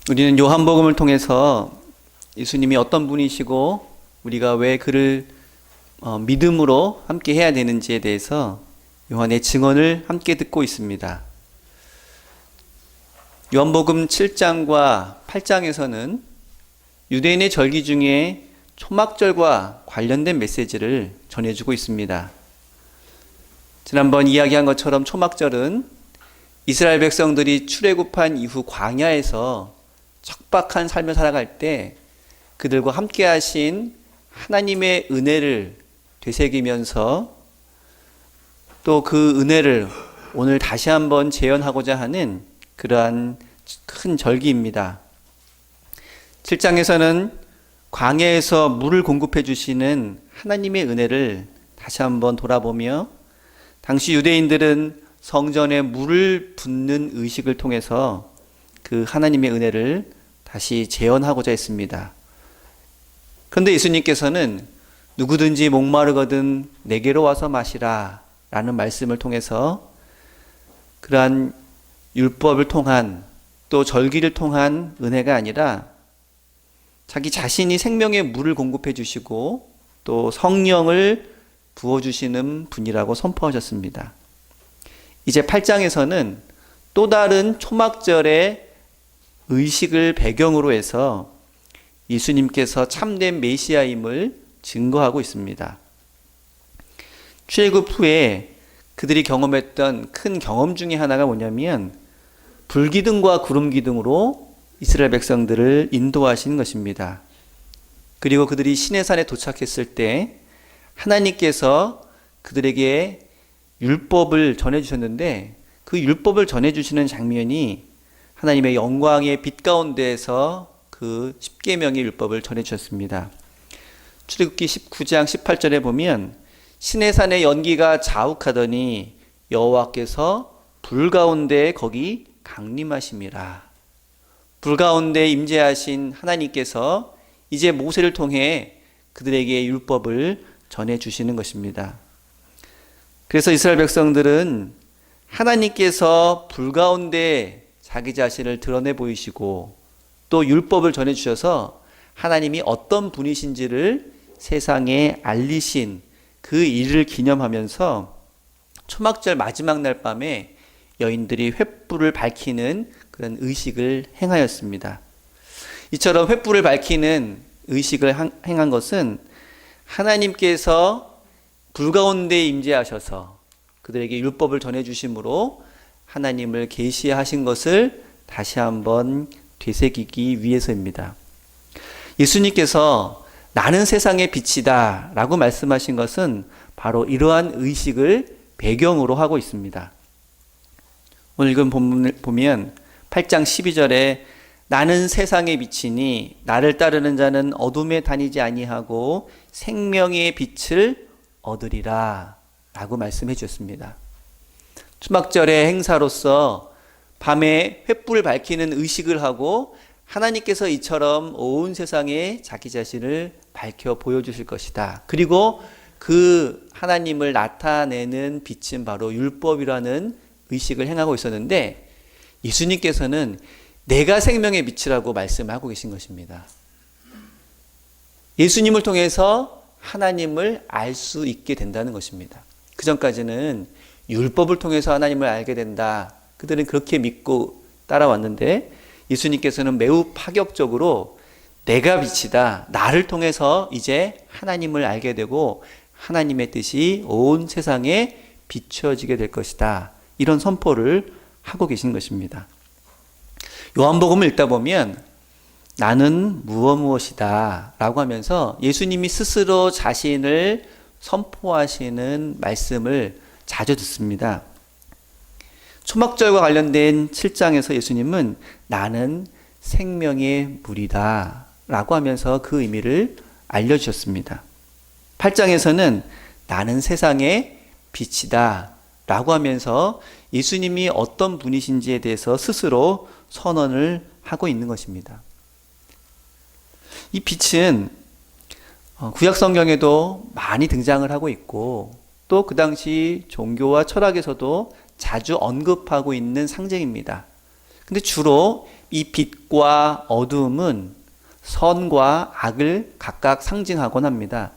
우리는 요한복음을 통해서 예수님이 어떤 분이시고 우리가 왜 그를 믿음으로 함께 해야 되는지에 대해서 요한의 증언을 함께 듣고 있습니다. 요한복음 7장과 8장에서는 유대인의 절기 중에 초막절과 관련된 메시지를 전해주고 있습니다. 지난번 이야기한 것처럼 초막절은 이스라엘 백성들이 출애굽한 이후 광야에서 척박한 삶을 살아갈 때 그들과 함께 하신 하나님의 은혜를 되새기면서 또 그 은혜를 오늘 다시 한번 재현하고자 하는 그러한 큰 절기입니다. 7장에서는 광야에서 물을 공급해 주시는 하나님의 은혜를 다시 한번 돌아보며 당시 유대인들은 성전에 물을 붓는 의식을 통해서 그 하나님의 은혜를 다시 재현하고자 했습니다. 그런데 예수님께서는 누구든지 목마르거든 내게로 와서 마시라 라는 말씀을 통해서 그러한 율법을 통한 또 절기를 통한 은혜가 아니라 자기 자신이 생명의 물을 공급해 주시고 또 성령을 부어주시는 분이라고 선포하셨습니다. 이제 8장에서는 또 다른 초막절의 의식을 배경으로 해서 예수님께서 참된 메시아임을 증거하고 있습니다. 출애굽 후에 그들이 경험했던 큰 경험 중에 하나가 뭐냐면 불기둥과 구름기둥으로 이스라엘 백성들을 인도하신 것입니다. 그리고 그들이 시내산에 도착했을 때 하나님께서 그들에게 율법을 전해주셨는데 그 율법을 전해주시는 장면이 하나님의 영광의 빛 가운데에서 그 십계명의 율법을 전해주셨습니다. 출애굽기 19장 18절에 보면 시내산의 연기가 자욱하더니 여호와께서 불 가운데 거기 강림하심이라. 불 가운데 임재하신 하나님께서 이제 모세를 통해 그들에게 율법을 전해주시는 것입니다. 그래서 이스라엘 백성들은 하나님께서 불 가운데 자기 자신을 드러내 보이시고 또 율법을 전해주셔서 하나님이 어떤 분이신지를 세상에 알리신 그 일을 기념하면서 초막절 마지막 날 밤에 여인들이 횃불을 밝히는 그런 의식을 행하였습니다. 이처럼 횃불을 밝히는 의식을 행한 것은 하나님께서 불 가운데 임재하셔서 그들에게 율법을 전해주심으로 하나님을 계시하신 것을 다시 한번 되새기기 위해서입니다. 예수님께서 나는 세상의 빛이다 라고 말씀하신 것은 바로 이러한 의식을 배경으로 하고 있습니다. 오늘 읽은 본문을 보면 8장 12절에 나는 세상의 빛이니 나를 따르는 자는 어둠에 다니지 아니하고 생명의 빛을 얻으리라 라고 말씀해 주셨습니다. 초막절의 행사로서 밤에 횃불을 밝히는 의식을 하고 하나님께서 이처럼 온 세상에 자기 자신을 밝혀 보여주실 것이다. 그리고 그 하나님을 나타내는 빛은 바로 율법이라는 의식을 행하고 있었는데 예수님께서는 내가 생명의 빛이라고 말씀하고 계신 것입니다. 예수님을 통해서 하나님을 알 수 있게 된다는 것입니다. 그 전까지는 율법을 통해서 하나님을 알게 된다. 그들은 그렇게 믿고 따라왔는데 예수님께서는 매우 파격적으로 내가 빛이다. 나를 통해서 이제 하나님을 알게 되고 하나님의 뜻이 온 세상에 비춰지게 될 것이다. 이런 선포를 하고 계신 것입니다. 요한복음을 읽다 보면 나는 무엇이다 라고 하면서 예수님이 스스로 자신을 선포하시는 말씀을 자주 듣습니다. 초막절과 관련된 7장에서 예수님은 나는 생명의 물이다 라고 하면서 그 의미를 알려주셨습니다. 8장에서는 나는 세상의 빛이다 라고 하면서 예수님이 어떤 분이신지에 대해서 스스로 선언을 하고 있는 것입니다. 이 빛은 구약 성경에도 많이 등장을 하고 있고 또 그 당시 종교와 철학에서도 자주 언급하고 있는 상징입니다. 근데 주로 이 빛과 어두움은 선과 악을 각각 상징하곤 합니다.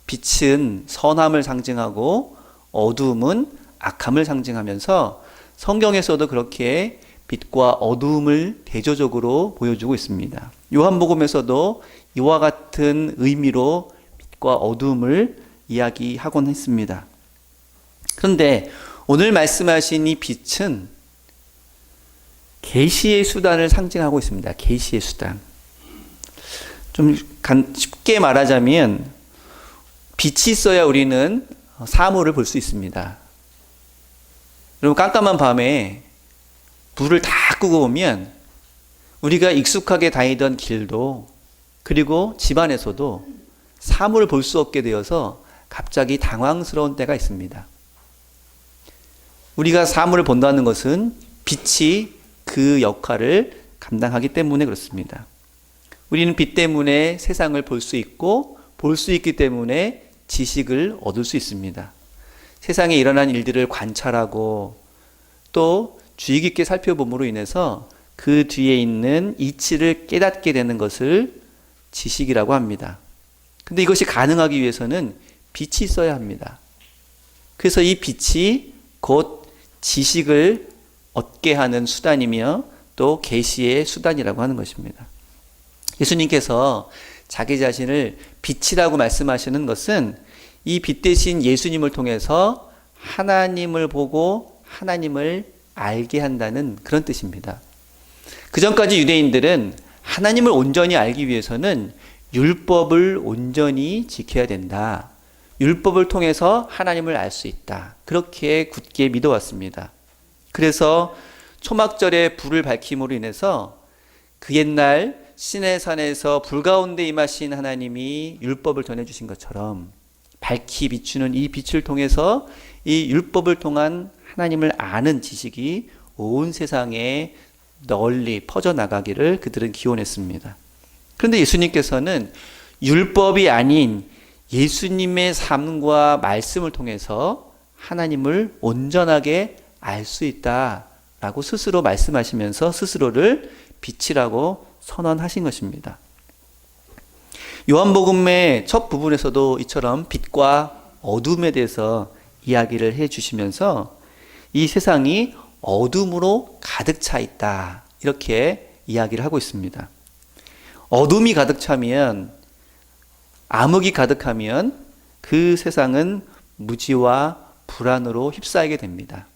빛은 선함을 상징하고 어두움은 악함을 상징하면서 성경에서도 그렇게 빛과 어두움을 대조적으로 보여주고 있습니다. 요한복음에서도 이와 같은 의미로 빛과 어두움을 이야기하곤 했습니다. 그런데 오늘 말씀하신 이 빛은 계시의 수단을 상징하고 있습니다. 계시의 수단. 좀 쉽게 말하자면 빛이 있어야 우리는 사물을 볼 수 있습니다. 여러분, 깜깜한 밤에 불을 다 끄고 보면 우리가 익숙하게 다니던 길도 그리고 집안에서도 사물을 볼 수 없게 되어서 갑자기 당황스러운 때가 있습니다. 우리가 사물을 본다는 것은 빛이 그 역할을 감당하기 때문에 그렇습니다. 우리는 빛 때문에 세상을 볼 수 있고 볼 수 있기 때문에 지식을 얻을 수 있습니다. 세상에 일어난 일들을 관찰하고 또 주의 깊게 살펴봄으로 인해서 그 뒤에 있는 이치를 깨닫게 되는 것을 지식이라고 합니다. 근데 이것이 가능하기 위해서는 빛이 있어야 합니다. 그래서 이 빛이 곧 지식을 얻게 하는 수단이며 또 계시의 수단이라고 하는 것입니다. 예수님께서 자기 자신을 빛이라고 말씀하시는 것은 이 빛 대신 예수님을 통해서 하나님을 보고 하나님을 알게 한다는 그런 뜻입니다. 그 전까지 유대인들은 하나님을 온전히 알기 위해서는 율법을 온전히 지켜야 된다. 율법을 통해서 하나님을 알 수 있다. 그렇게 굳게 믿어왔습니다. 그래서 초막절에 불을 밝힘으로 인해서 그 옛날 시내산에서 불 가운데 임하신 하나님이 율법을 전해주신 것처럼 밝히 비추는 이 빛을 통해서 이 율법을 통한 하나님을 아는 지식이 온 세상에 널리 퍼져나가기를 그들은 기원했습니다. 그런데 예수님께서는 율법이 아닌 예수님의 삶과 말씀을 통해서 하나님을 온전하게 알 수 있다라고 스스로 말씀하시면서 스스로를 빛이라고 선언하신 것입니다. 요한복음의 첫 부분에서도 이처럼 빛과 어둠에 대해서 이야기를 해 주시면서 이 세상이 어둠으로 가득 차 있다. 이렇게 이야기를 하고 있습니다. 어둠이 가득 차면, 암흑이 가득하면 그 세상은 무지와 불안으로 휩싸이게 됩니다.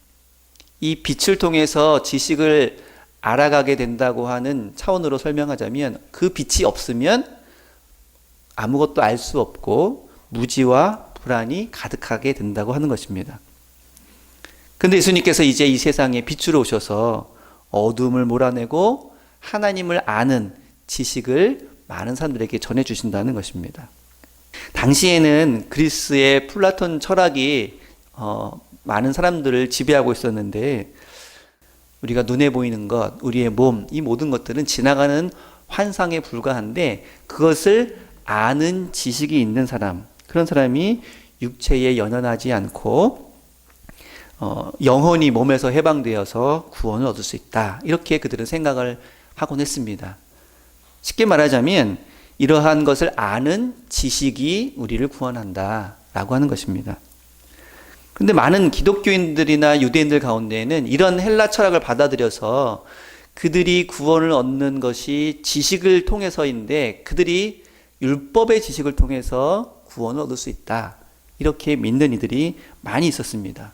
이 빛을 통해서 지식을 알아가게 된다고 하는 차원으로 설명하자면 그 빛이 없으면 아무것도 알 수 없고 무지와 불안이 가득하게 된다고 하는 것입니다. 그런데 예수님께서 이제 이 세상에 빛으로 오셔서 어둠을 몰아내고 하나님을 아는 지식을 많은 사람들에게 전해주신다는 것입니다. 당시에는 그리스의 플라톤 철학이 많은 사람들을 지배하고 있었는데 우리가 눈에 보이는 것, 우리의 몸, 이 모든 것들은 지나가는 환상에 불과한데 그것을 아는 지식이 있는 사람, 그런 사람이 육체에 연연하지 않고 영혼이 몸에서 해방되어서 구원을 얻을 수 있다. 이렇게 그들은 생각을 하곤 했습니다. 쉽게 말하자면 이러한 것을 아는 지식이 우리를 구원한다 라고 하는 것입니다. 그런데 많은 기독교인들이나 유대인들 가운데에는 이런 헬라 철학을 받아들여서 그들이 구원을 얻는 것이 지식을 통해서인데 그들이 율법의 지식을 통해서 구원을 얻을 수 있다. 이렇게 믿는 이들이 많이 있었습니다.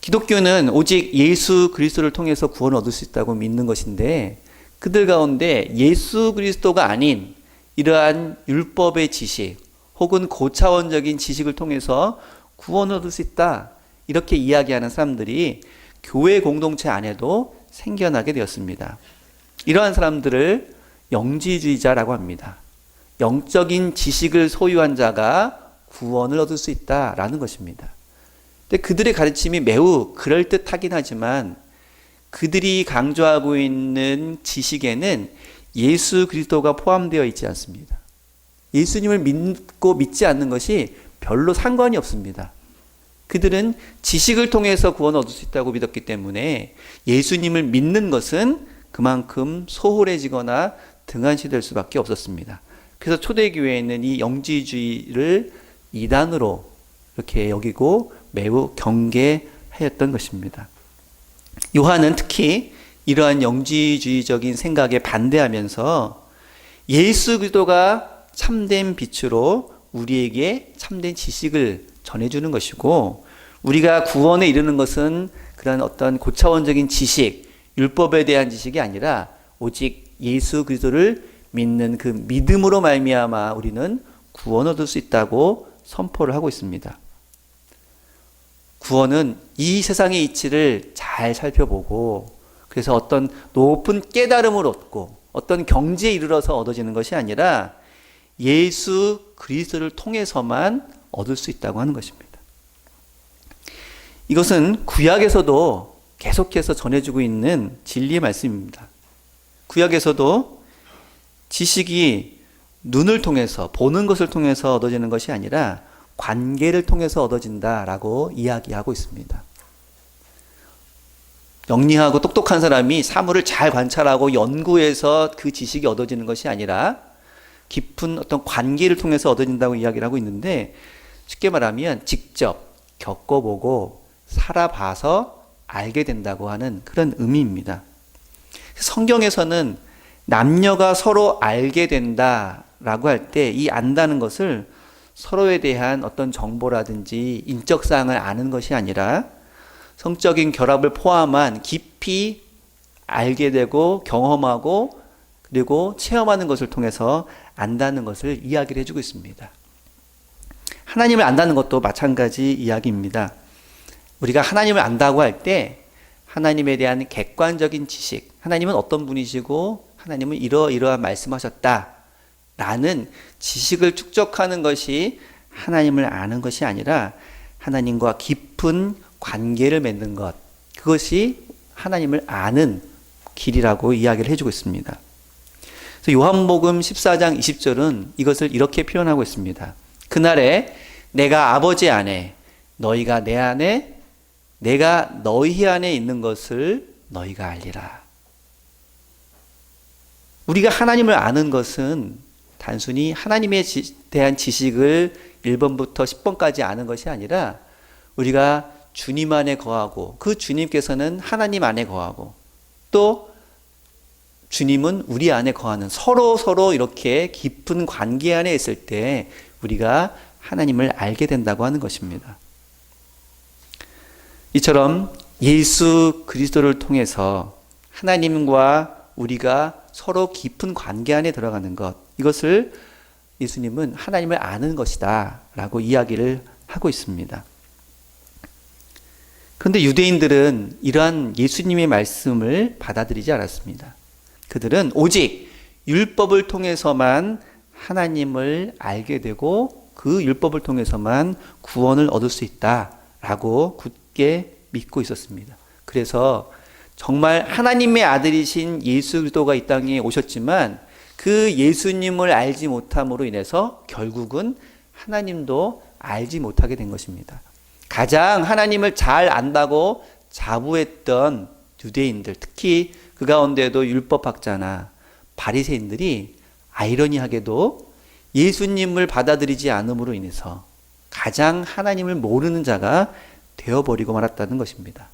기독교는 오직 예수 그리스도를 통해서 구원을 얻을 수 있다고 믿는 것인데 그들 가운데 예수 그리스도가 아닌 이러한 율법의 지식 혹은 고차원적인 지식을 통해서 구원을 얻을 수 있다. 이렇게 이야기하는 사람들이 교회 공동체 안에도 생겨나게 되었습니다. 이러한 사람들을 영지주의자라고 합니다. 영적인 지식을 소유한 자가 구원을 얻을 수 있다라는 것입니다. 근데 그들의 가르침이 매우 그럴듯하긴 하지만 그들이 강조하고 있는 지식에는 예수 그리스도가 포함되어 있지 않습니다. 예수님을 믿고 믿지 않는 것이 별로 상관이 없습니다. 그들은 지식을 통해서 구원을 얻을 수 있다고 믿었기 때문에 예수님을 믿는 것은 그만큼 소홀해지거나 등한시될 수밖에 없었습니다. 그래서 초대교회에는 이 영지주의를 이단으로 이렇게 여기고 매우 경계하였던 것입니다. 요한은 특히 이러한 영지주의적인 생각에 반대하면서 예수 그리스도가 참된 빛으로 우리에게 참된 지식을 전해주는 것이고, 우리가 구원에 이르는 것은 그런 어떤 고차원적인 지식, 율법에 대한 지식이 아니라 오직 예수 그리스도를 믿는 그 믿음으로 말미암아 우리는 구원을 얻을 수 있다고 선포를 하고 있습니다. 구원은 이 세상의 이치를 잘 살펴보고, 그래서 어떤 높은 깨달음을 얻고 어떤 경지에 이르러서 얻어지는 것이 아니라 예수 그리스도를 통해서만 얻을 수 있다고 하는 것입니다. 이것은 구약에서도 계속해서 전해주고 있는 진리의 말씀입니다. 구약에서도 지식이 눈을 통해서, 보는 것을 통해서 얻어지는 것이 아니라 관계를 통해서 얻어진다라고 이야기하고 있습니다. 영리하고 똑똑한 사람이 사물을 잘 관찰하고 연구해서 그 지식이 얻어지는 것이 아니라 깊은 어떤 관계를 통해서 얻어진다고 이야기를 하고 있는데, 쉽게 말하면 직접 겪어보고 살아봐서 알게 된다고 하는 그런 의미입니다. 성경에서는 남녀가 서로 알게 된다라고 할 때 이 안다는 것을 서로에 대한 어떤 정보라든지 인적 사항을 아는 것이 아니라 성적인 결합을 포함한 깊이 알게 되고 경험하고 그리고 체험하는 것을 통해서 안다는 것을 이야기를 해주고 있습니다. 하나님을 안다는 것도 마찬가지 이야기입니다. 우리가 하나님을 안다고 할 때 하나님에 대한 객관적인 지식, 하나님은 어떤 분이시고 하나님은 이러이러한 말씀하셨다 라는 지식을 축적하는 것이 하나님을 아는 것이 아니라 하나님과 깊은 관계를 맺는 것, 그것이 하나님을 아는 길이라고 이야기를 해주고 있습니다. 그래서 요한복음 14장 20절은 이것을 이렇게 표현하고 있습니다. 그날에 내가 아버지 안에, 너희가 내 안에, 내가 너희 안에 있는 것을 너희가 알리라. 우리가 하나님을 아는 것은 단순히 하나님에 대한 지식을 1번부터 10번까지 아는 것이 아니라 우리가 주님 안에 거하고 그 주님께서는 하나님 안에 거하고 또 주님은 우리 안에 거하는 서로 이렇게 깊은 관계 안에 있을 때 우리가 하나님을 알게 된다고 하는 것입니다. 이처럼 예수 그리스도를 통해서 하나님과 우리가 서로 깊은 관계 안에 들어가는 것, 이것을 예수님은 하나님을 아는 것이다 라고 이야기를 하고 있습니다. 그런데 유대인들은 이러한 예수님의 말씀을 받아들이지 않았습니다. 그들은 오직 율법을 통해서만 하나님을 알게 되고 그 율법을 통해서만 구원을 얻을 수 있다라고 굳게 믿고 있었습니다. 그래서 정말 하나님의 아들이신 예수 그리스도가 이 땅에 오셨지만 그 예수님을 알지 못함으로 인해서 결국은 하나님도 알지 못하게 된 것입니다. 가장 하나님을 잘 안다고 자부했던 유대인들, 특히 그 가운데도 율법학자나 바리새인들이 아이러니하게도 예수님을 받아들이지 않음으로 인해서 가장 하나님을 모르는 자가 되어버리고 말았다는 것입니다.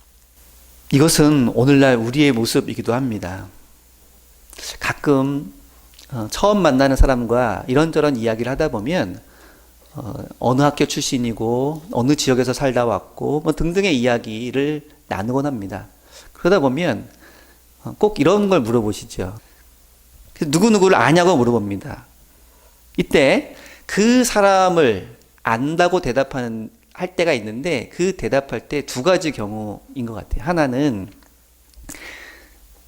이것은 오늘날 우리의 모습이기도 합니다. 가끔 처음 만나는 사람과 이런저런 이야기를 하다 보면 어느 학교 출신이고 어느 지역에서 살다 왔고 뭐 등등의 이야기를 나누곤 합니다. 그러다 보면 꼭 이런 걸 물어보시죠. 누구누구를 아냐고 물어봅니다. 이때 그 사람을 안다고 할 때가 있는데 그 대답할 때 두 가지 경우인 것 같아요. 하나는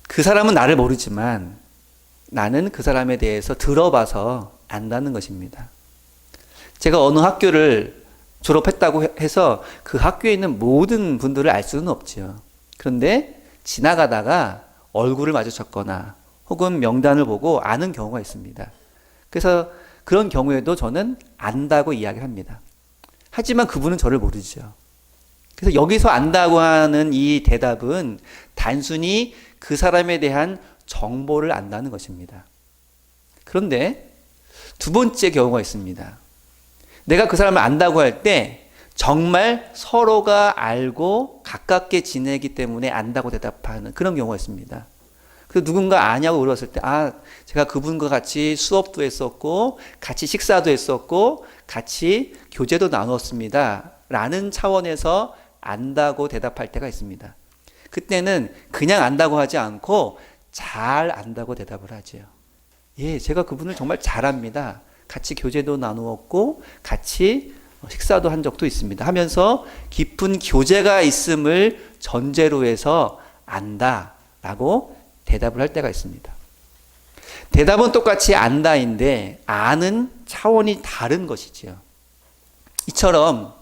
그 사람은 나를 모르지만 나는 그 사람에 대해서 들어봐서 안다는 것입니다. 제가 어느 학교를 졸업했다고 해서 그 학교에 있는 모든 분들을 알 수는 없죠. 그런데 지나가다가 얼굴을 마주쳤거나 혹은 명단을 보고 아는 경우가 있습니다. 그래서 그런 경우에도 저는 안다고 이야기를 합니다. 하지만 그분은 저를 모르죠. 그래서 여기서 안다고 하는 이 대답은 단순히 그 사람에 대한 정보를 안다는 것입니다. 그런데 두 번째 경우가 있습니다. 내가 그 사람을 안다고 할 때 정말 서로가 알고 가깝게 지내기 때문에 안다고 대답하는 그런 경우가 있습니다. 그래서 누군가 아냐고 물었을 때, 제가 그분과 같이 수업도 했었고, 같이 식사도 했었고, 같이 교제도 나눴습니다. 라는 차원에서 안다고 대답할 때가 있습니다. 그때는 그냥 안다고 하지 않고 잘 안다고 대답을 하죠. 예, 제가 그분을 정말 잘 압니다. 같이 교제도 나누었고, 같이 식사도 한 적도 있습니다. 하면서 깊은 교제가 있음을 전제로 해서 안다라고 대답을 할 때가 있습니다. 대답은 똑같이 안다인데 아는 차원이 다른 것이지요. 이처럼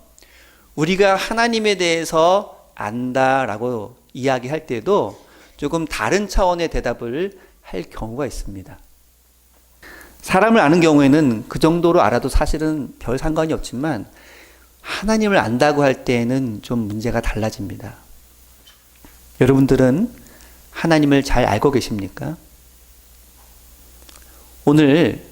우리가 하나님에 대해서 안다라고 이야기할 때도 조금 다른 차원의 대답을 할 경우가 있습니다. 사람을 아는 경우에는 그 정도로 알아도 사실은 별 상관이 없지만 하나님을 안다고 할 때에는 좀 문제가 달라집니다. 여러분들은 하나님을 잘 알고 계십니까? 오늘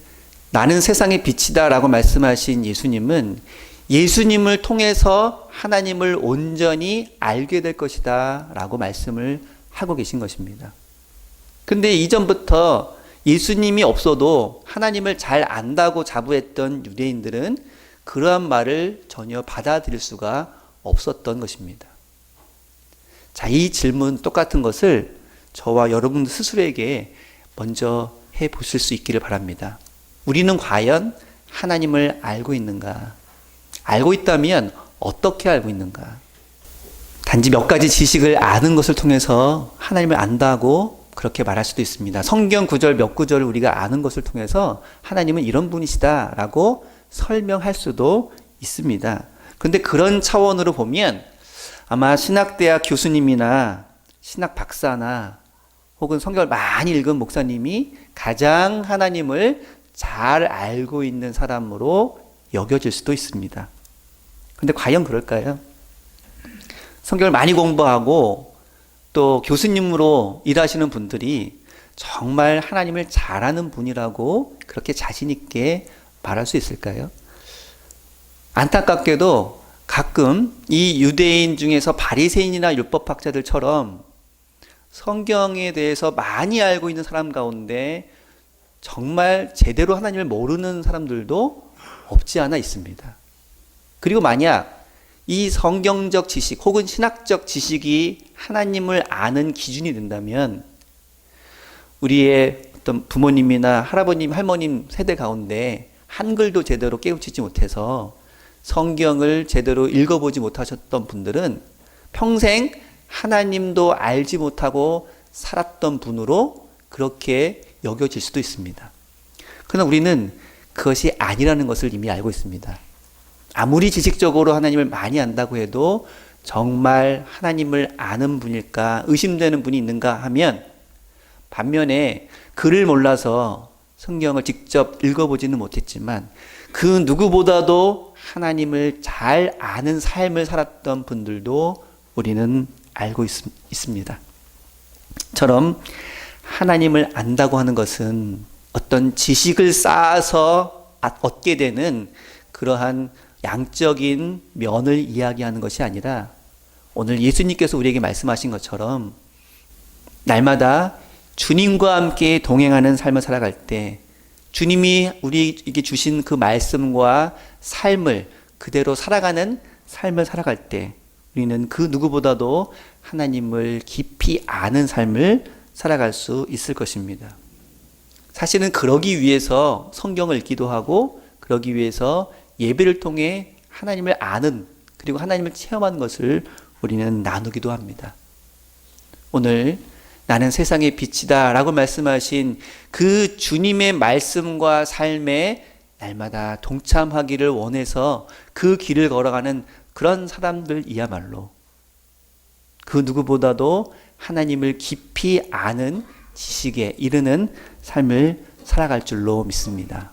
나는 세상의 빛이다 라고 말씀하신 예수님은 예수님을 통해서 하나님을 온전히 알게 될 것이다 라고 말씀을 하고 계신 것입니다. 근데 이전부터 예수님이 없어도 하나님을 잘 안다고 자부했던 유대인들은 그러한 말을 전혀 받아들일 수가 없었던 것입니다. 자, 이 질문 똑같은 것을 저와 여러분 스스로에게 먼저 해 보실 수 있기를 바랍니다. 우리는 과연 하나님을 알고 있는가? 알고 있다면 어떻게 알고 있는가? 단지 몇 가지 지식을 아는 것을 통해서 하나님을 안다고 그렇게 말할 수도 있습니다. 성경 구절 몇 구절을 우리가 아는 것을 통해서 하나님은 이런 분이시다라고 설명할 수도 있습니다. 그런데 그런 차원으로 보면 아마 신학대학 교수님이나 신학 박사나 혹은 성경을 많이 읽은 목사님이 가장 하나님을 잘 알고 있는 사람으로 여겨질 수도 있습니다. 그런데 과연 그럴까요? 성경을 많이 공부하고 또 교수님으로 일하시는 분들이 정말 하나님을 잘 아는 분이라고 그렇게 자신 있게 말할 수 있을까요? 안타깝게도 가끔 이 유대인 중에서 바리새인이나 율법학자들처럼 성경에 대해서 많이 알고 있는 사람 가운데 정말 제대로 하나님을 모르는 사람들도 없지 않아 있습니다. 그리고 만약 이 성경적 지식 혹은 신학적 지식이 하나님을 아는 기준이 된다면 우리의 어떤 부모님이나 할아버님, 할머님 세대 가운데 한글도 제대로 깨우치지 못해서 성경을 제대로 읽어보지 못하셨던 분들은 평생 하나님도 알지 못하고 살았던 분으로 그렇게 여겨질 수도 있습니다. 그러나 우리는 그것이 아니라는 것을 이미 알고 있습니다. 아무리 지식적으로 하나님을 많이 안다고 해도 정말 하나님을 아는 분일까 의심되는 분이 있는가 하면 반면에 글을 몰라서 성경을 직접 읽어보지는 못했지만 그 누구보다도 하나님을 잘 아는 삶을 살았던 분들도 우리는 알고 있습니다. 처럼 하나님을 안다고 하는 것은 어떤 지식을 쌓아서 얻게 되는 그러한 양적인 면을 이야기하는 것이 아니라 오늘 예수님께서 우리에게 말씀하신 것처럼 날마다 주님과 함께 동행하는 삶을 살아갈 때 주님이 우리에게 주신 그 말씀과 삶을 그대로 살아가는 삶을 살아갈 때 우리는 그 누구보다도 하나님을 깊이 아는 삶을 살아갈 수 있을 것입니다. 사실은 그러기 위해서 성경을 읽기도 하고 그러기 위해서 예배를 통해 하나님을 아는 그리고 하나님을 체험하는 것을 우리는 나누기도 합니다. 오늘 나는 세상의 빛이다 라고 말씀하신 그 주님의 말씀과 삶에 날마다 동참하기를 원해서 그 길을 걸어가는 그런 사람들이야말로 그 누구보다도 하나님을 깊이 아는 지식에 이르는 삶을 살아갈 줄로 믿습니다.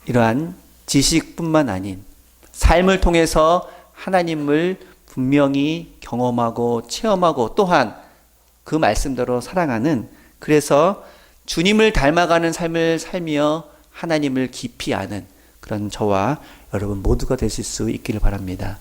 이러한 지식뿐만 아닌 삶을 통해서 하나님을 분명히 경험하고 체험하고 또한 그 말씀대로 살아가는, 그래서 주님을 닮아가는 삶을 살며 하나님을 깊이 아는 그런 저와 여러분 모두가 되실 수 있기를 바랍니다.